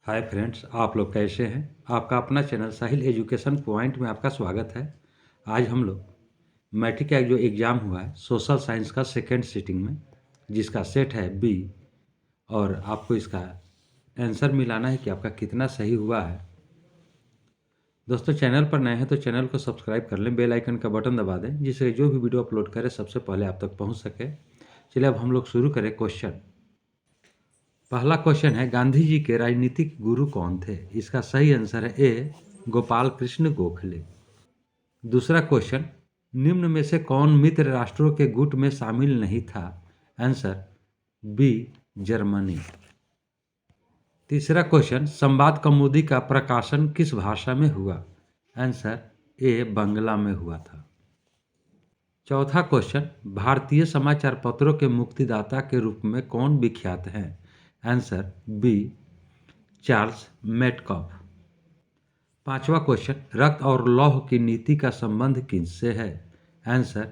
Hi friends, आप लोग कैसे हैं। आपका अपना चैनल साहिल एजुकेशन पॉइंट में आपका स्वागत है। आज हम लोग मैट्रिक का जो एग्ज़ाम हुआ है सोशल साइंस का सेकेंड सिटिंग में, जिसका सेट है बी, और आपको इसका आंसर मिलाना है कि आपका कितना सही हुआ है। दोस्तों, चैनल पर नए हैं तो चैनल को सब्सक्राइब कर लें, बेल आइकन का बटन दबा दें, जिससे जो भी वीडियो अपलोड करें सबसे पहले आप तक पहुँच सके। चलिए अब हम लोग शुरू करें क्वेश्चन। पहला क्वेश्चन है, गांधी जी के राजनीतिक गुरु कौन थे। इसका सही आंसर है ए, गोपाल कृष्ण गोखले। दूसरा क्वेश्चन, निम्न में से कौन मित्र राष्ट्रों के गुट में शामिल नहीं था। Answer B, Germany. तीसरा क्वेश्चन, संवाद कौमुदी का प्रकाशन किस भाषा में हुआ। आंसर ए, बांग्ला में हुआ था। चौथा क्वेश्चन, भारतीय समाचार पत्रों के मुक्तिदाता के रूप में कौन विख्यात हैं। Answer B, Charles Metcalfe. पांचवा क्वेश्चन, रक्त और लौह की नीति का संबंध किससे है। आंसर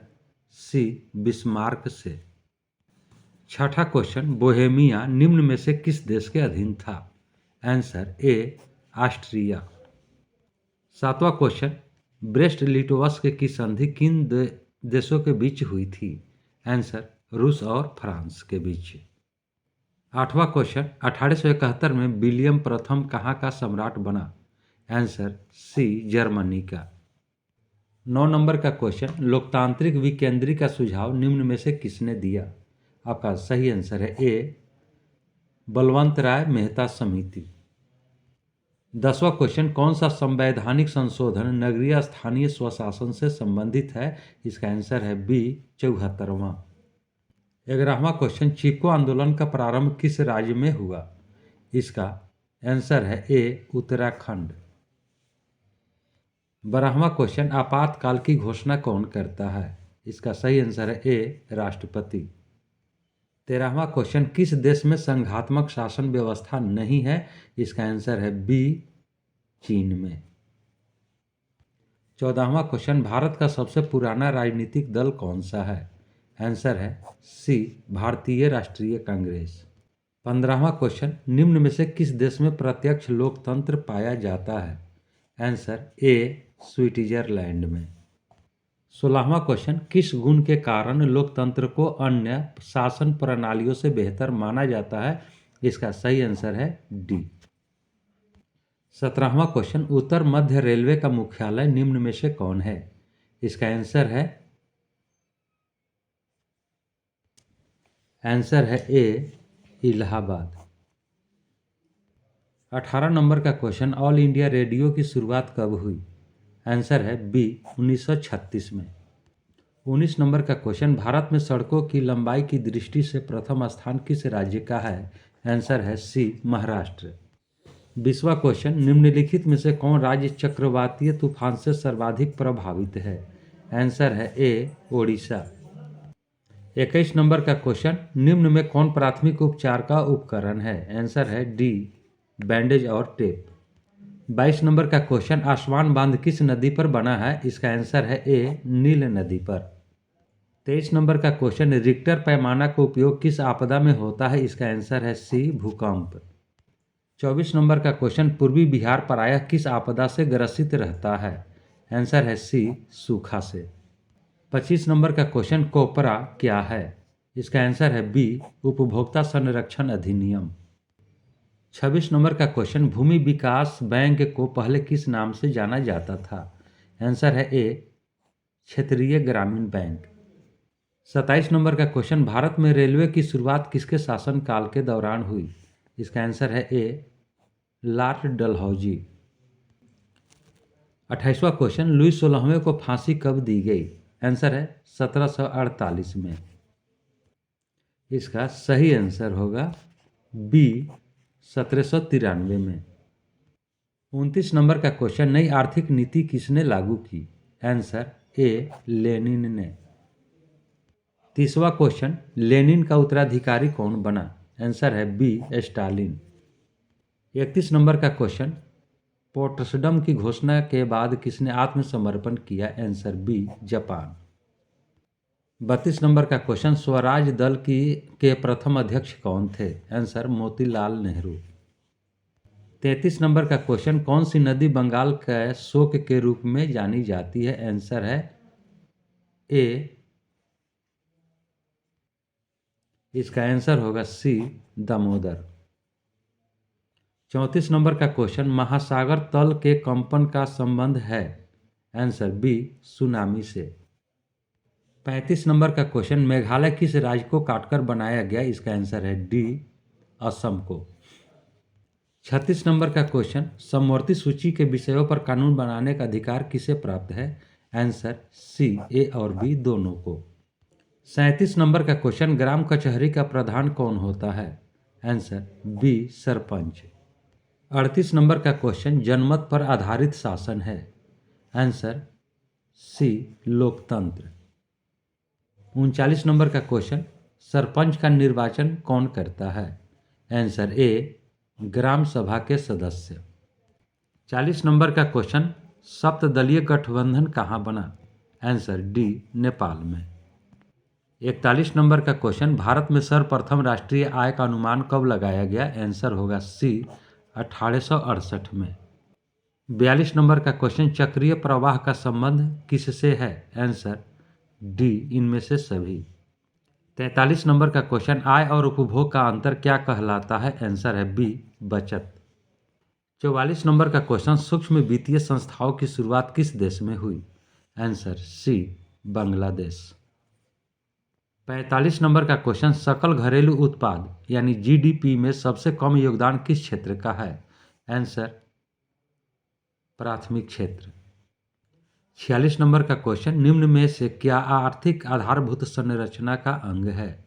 सी, बिस्मार्क से। छठा क्वेश्चन, बोहेमिया निम्न में से किस देश के अधीन था। Answer A, Austria. सातवां क्वेश्चन, ब्रेस्ट लिटोवस्क की संधि किन देशों के बीच हुई थी। आंसर रूस और फ्रांस के बीच। आठवां क्वेश्चन, 1871 में विलियम प्रथम कहाँ का सम्राट बना। आंसर सी, जर्मनी का। 9 नंबर का क्वेश्चन, लोकतांत्रिक विकेंद्री का सुझाव निम्न में से किसने दिया। आपका सही आंसर है ए, बलवंत राय मेहता समिति। 10वां क्वेश्चन, कौन सा संवैधानिक संशोधन नगरीय स्थानीय स्वशासन से संबंधित है। इसका आंसर है बी, 74वां। 11वां क्वेश्चन, चिपको आंदोलन का प्रारंभ किस राज्य में हुआ। इसका आंसर है ए, उत्तराखंड। 12वां क्वेश्चन, आपातकाल की घोषणा कौन करता है। इसका सही आंसर है ए, राष्ट्रपति। 13वां क्वेश्चन, किस देश में संघात्मक शासन व्यवस्था नहीं है। इसका आंसर है बी, चीन में। 14वां क्वेश्चन, भारत का सबसे पुराना राजनीतिक दल कौन सा है। आंसर है सी, भारतीय राष्ट्रीय कांग्रेस। 15वां क्वेश्चन, निम्न में से किस देश में प्रत्यक्ष लोकतंत्र पाया जाता है। आंसर ए, स्विट्जरलैंड में। 16वां क्वेश्चन, किस गुण के कारण लोकतंत्र को अन्य शासन प्रणालियों से बेहतर माना जाता है। इसका सही आंसर है डी। 17वां क्वेश्चन, उत्तर मध्य रेलवे का मुख्यालय निम्न में से कौन है। इसका आंसर है ए, इलाहाबाद। 18 नंबर का क्वेश्चन, ऑल इंडिया रेडियो की शुरुआत कब हुई। आंसर है बी, 1936 में। 19 नंबर का क्वेश्चन, भारत में सड़कों की लंबाई की दृष्टि से प्रथम स्थान किस राज्य का है। आंसर है सी, महाराष्ट्र। 20वां क्वेश्चन, निम्नलिखित में से कौन राज्य चक्रवातीय तूफान से सर्वाधिक प्रभावित है। आंसर है ए, ओडिशा। 21 नंबर का क्वेश्चन, निम्न में कौन प्राथमिक उपचार का उपकरण है। आंसर है डी, बैंडेज और टेप। 22 नंबर का क्वेश्चन, आसवान बांध किस नदी पर बना है। इसका आंसर है ए, नील नदी पर। 23 नंबर का क्वेश्चन, रिक्टर पैमाना का उपयोग किस आपदा में होता है। इसका आंसर है सी, भूकंप। 24 नंबर का क्वेश्चन, पूर्वी बिहार प्रायः किस आपदा से ग्रसित रहता है। आंसर है सी, सूखा से। 25 नंबर का क्वेश्चन, कोपरा क्या है। इसका आंसर है बी, उपभोक्ता संरक्षण अधिनियम। 26 नंबर का क्वेश्चन, भूमि विकास बैंक को पहले किस नाम से जाना जाता था। आंसर है ए, क्षेत्रीय ग्रामीण बैंक। 27 नंबर का क्वेश्चन, भारत में रेलवे की शुरुआत किसके शासनकाल के दौरान हुई। इसका आंसर है ए, लॉर्ड डलहौजी। 28वां क्वेश्चन, लुई 16वें को फांसी कब दी गई। आंसर है 1748 में। इसका सही आंसर होगा बी, 1793 में। 29 नंबर का क्वेश्चन, नई आर्थिक नीति किसने लागू की। आंसर ए, लेनिन ने। 30वां क्वेश्चन, लेनिन का उत्तराधिकारी कौन बना। आंसर है बी, स्टालिन। 31 नंबर का क्वेश्चन, पोट्सडम की घोषणा के बाद किसने आत्मसमर्पण किया। Answer B, Japan. 32 नंबर का क्वेश्चन, स्वराज दल के प्रथम अध्यक्ष कौन थे। आंसर मोतीलाल नेहरू। 33 नंबर का क्वेश्चन, कौन सी नदी बंगाल के शोक के रूप में जानी जाती है? आंसर है ए, इसका आंसर होगा सी, दामोदर। 34 नंबर का क्वेश्चन, महासागर तल के कंपन का संबंध है? आंसर बी, सुनामी से। 35 नंबर का क्वेश्चन, मेघालय किस राज्य को काटकर बनाया गया? इसका आंसर है डी, असम को। 36 नंबर का क्वेश्चन, समवर्ती सूची के विषयों पर कानून बनाने का अधिकार किसे प्राप्त है? आंसर सी, ए और बी दोनों को। 37 नंबर का क्वेश्चन, ग्राम कचहरी का प्रधान कौन होता है? Answer B, sarpanch. 38 नंबर का क्वेश्चन, जनमत पर आधारित शासन है? आंसर सी, लोकतंत्र। 39 नंबर का क्वेश्चन, सरपंच का निर्वाचन कौन करता है? आंसर ए, ग्राम सभा के सदस्य। 40 नंबर का क्वेश्चन, सप्तदलीय गठबंधन कहाँ बना? आंसर डी, नेपाल में। 41 नंबर का क्वेश्चन, भारत में सर्वप्रथम राष्ट्रीय आय का अनुमान कब लगाया गया? आंसर होगा सी, 1868 में। 42 नंबर का क्वेश्चन, चक्रीय प्रवाह का संबंध किससे है? आंसर डी, इनमें से सभी। 43 नंबर का क्वेश्चन, आय और उपभोग का अंतर क्या कहलाता है? आंसर है बी, बचत। 44 नंबर का क्वेश्चन, सूक्ष्म वित्तीय संस्थाओं की शुरुआत किस देश में हुई? Answer C, Bangladesh. 45 नंबर का क्वेश्चन, सकल घरेलू उत्पाद यानी जीडीपी में सबसे कम योगदान किस क्षेत्र का है? आंसर प्राथमिक क्षेत्र। 46 नंबर का क्वेश्चन, निम्न में से क्या आर्थिक आधारभूत संरचना का अंग है?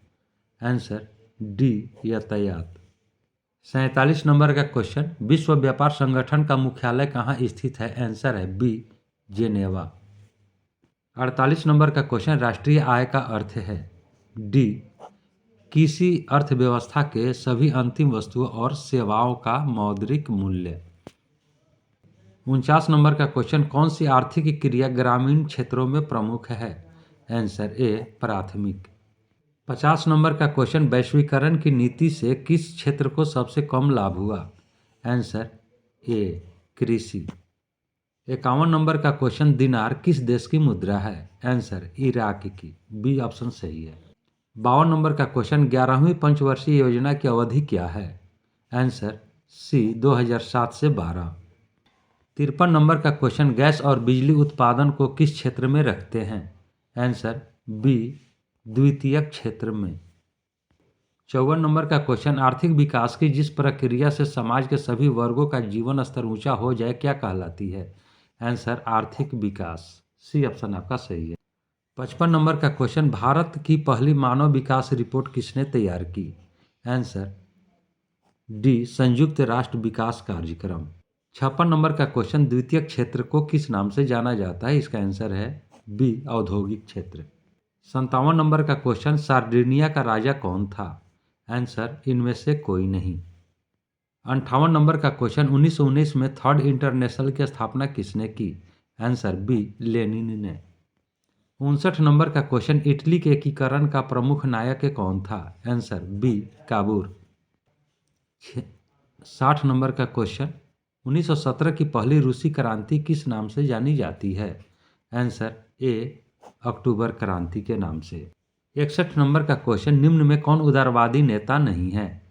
आंसर डी, यातायात। 47 नंबर का क्वेश्चन, विश्व व्यापार संगठन का मुख्यालय कहाँ स्थित है? आंसर है बी, जेनेवा। 48 नंबर का क्वेश्चन, राष्ट्रीय आय का अर्थ है? डी, किसी अर्थव्यवस्था के सभी अंतिम वस्तुओं और सेवाओं का मौद्रिक मूल्य। 49 नंबर का क्वेश्चन, कौन सी आर्थिक क्रिया ग्रामीण क्षेत्रों में प्रमुख है? आंसर ए, प्राथमिक। 50 नंबर का क्वेश्चन, वैश्वीकरण की नीति से किस क्षेत्र को सबसे कम लाभ हुआ? आंसर ए, कृषि। 51 नंबर का क्वेश्चन, दिनार किस देश की मुद्रा है? आंसर इराक की, बी ऑप्शन सही है। 52 नंबर का क्वेश्चन, 11वीं पंचवर्षीय योजना की अवधि क्या है? आंसर सी, 2007 से 12। 53 नंबर का क्वेश्चन, गैस और बिजली उत्पादन को किस क्षेत्र में रखते हैं? आंसर बी, द्वितीयक क्षेत्र में। 54 नंबर का क्वेश्चन, आर्थिक विकास की जिस प्रक्रिया से समाज के सभी वर्गों का जीवन स्तर ऊंचा हो जाए क्या कहलाती है? आंसर आर्थिक विकास, सी ऑप्शन आपका सही है। 55 नंबर का क्वेश्चन, भारत की पहली मानव विकास रिपोर्ट किसने तैयार की? आंसर डी, संयुक्त राष्ट्र विकास कार्यक्रम। 56 नंबर का क्वेश्चन, द्वितीय क्षेत्र को किस नाम से जाना जाता है? इसका आंसर है बी, औद्योगिक क्षेत्र। 57 नंबर का क्वेश्चन, सार्डिनिया का राजा कौन था? आंसर इनमें से कोई नहीं। 58 नंबर का क्वेश्चन, 1919 में थर्ड इंटरनेशनल की स्थापना किसने की? आंसर बी, लेनिन ने। 59 नंबर का क्वेश्चन, इटली के एकीकरण का प्रमुख नायक कौन था? Answer B, Cavour. 60 नंबर का क्वेश्चन, 1917 की पहली रूसी क्रांति किस नाम से जानी जाती है? आंसर ए, अक्टूबर क्रांति के नाम से। 61 नंबर का क्वेश्चन, निम्न में कौन उदारवादी नेता नहीं है?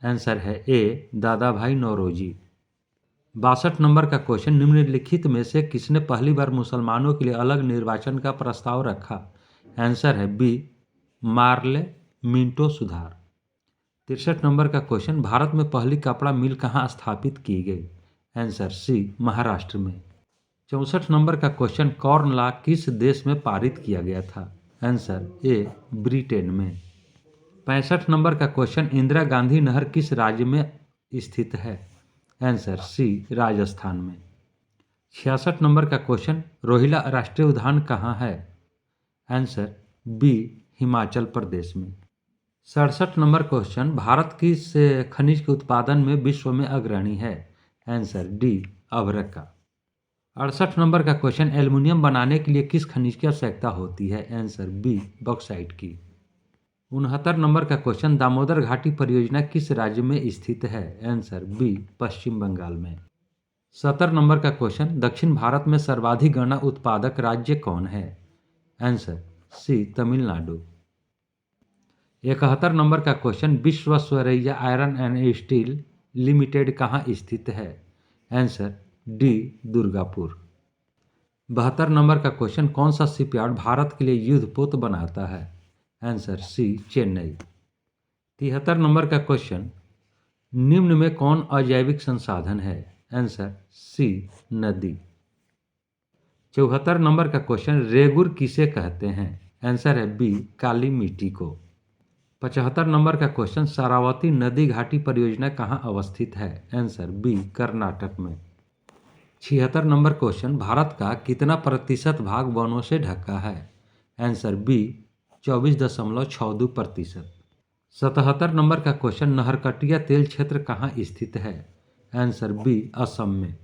आंसर है ए, दादा भाई नौरोजी। 62 नंबर का क्वेश्चन, निम्नलिखित में से किसने पहली बार मुसलमानों के लिए अलग निर्वाचन का प्रस्ताव रखा? आंसर है बी, मार्ले मिंटो सुधार। 63 नंबर का क्वेश्चन, भारत में पहली कपड़ा मिल कहाँ स्थापित की गई? आंसर सी, महाराष्ट्र में। 64 नंबर का क्वेश्चन, कॉर्न लॉ किस देश में पारित किया गया था? आंसर ए, ब्रिटेन में। 65 नंबर का क्वेश्चन, इंदिरा गांधी नहर किस राज्य में स्थित है? आंसर सी, राजस्थान में। 66 नंबर का क्वेश्चन, रोहिला राष्ट्रीय उद्यान कहाँ है? आंसर बी, हिमाचल प्रदेश में। 67 नंबर क्वेश्चन, भारत किस खनिज के उत्पादन में विश्व में अग्रणी है? आंसर डी, अभ्रक। 68 नंबर का क्वेश्चन, एल्युमिनियम बनाने के लिए किस खनिज की आवश्यकता होती है? आंसर बी, बॉक्साइट की। 69 नंबर का क्वेश्चन, दामोदर घाटी परियोजना किस राज्य में स्थित है? आंसर बी, पश्चिम बंगाल में। 70 नंबर का क्वेश्चन, दक्षिण भारत में सर्वाधिक गन्ना उत्पादक राज्य कौन है? Answer C, Tamil Nadu. 71 नंबर का question, Visvesvaraya iron and steel limited कहाँ स्थित है? Answer D, Durgapur. 72 नंबर का क्वेश्चन, कौन सा शिपयार्ड भारत के लिए युद्धपोत बनाता है? आंसर सी, चेन्नई। 73 नंबर का क्वेश्चन, निम्न में कौन अजैविक संसाधन है? आंसर सी, नदी। 74 नंबर का क्वेश्चन, रेगुर किसे कहते हैं? आंसर है बी, काली मिट्टी को। 75 नंबर का क्वेश्चन, शरावती नदी घाटी परियोजना कहाँ अवस्थित है? आंसर बी, कर्नाटक में। 76 नंबर क्वेश्चन, भारत का कितना प्रतिशत भाग वनों से ढका है? Answer B, 24.62%। 77 नंबर का क्वेश्चन, नहरकटिया तेल क्षेत्र कहाँ स्थित है? आंसर बी, असम में।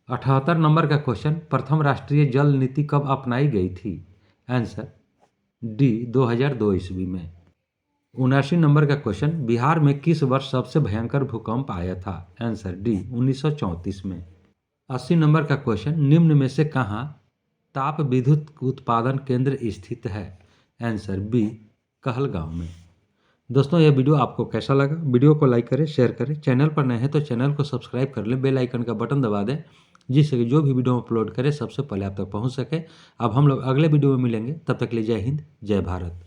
78 नंबर का क्वेश्चन, प्रथम राष्ट्रीय जल नीति कब अपनाई गई थी? आंसर डी, 2002 ईस्वी में। 79 नंबर का क्वेश्चन, बिहार में किस वर्ष सबसे भयंकर भूकंप आया था? आंसर डी, 1934 में। 80 नंबर का क्वेश्चन, निम्न में से कहाँ ताप विद्युत उत्पादन केंद्र स्थित है? आंसर बी, कहलगांव में। दोस्तों, यह वीडियो आपको कैसा लगा? वीडियो को लाइक करें, शेयर करें। चैनल पर नए हैं तो चैनल को सब्सक्राइब कर लें, बेल आइकन का बटन दबा दें, जिससे कि जो भी वीडियो अपलोड करें सबसे पहले आप तक पहुंच सके। अब हम लोग अगले वीडियो में मिलेंगे, तब तक के लिए जय हिंद, जय भारत।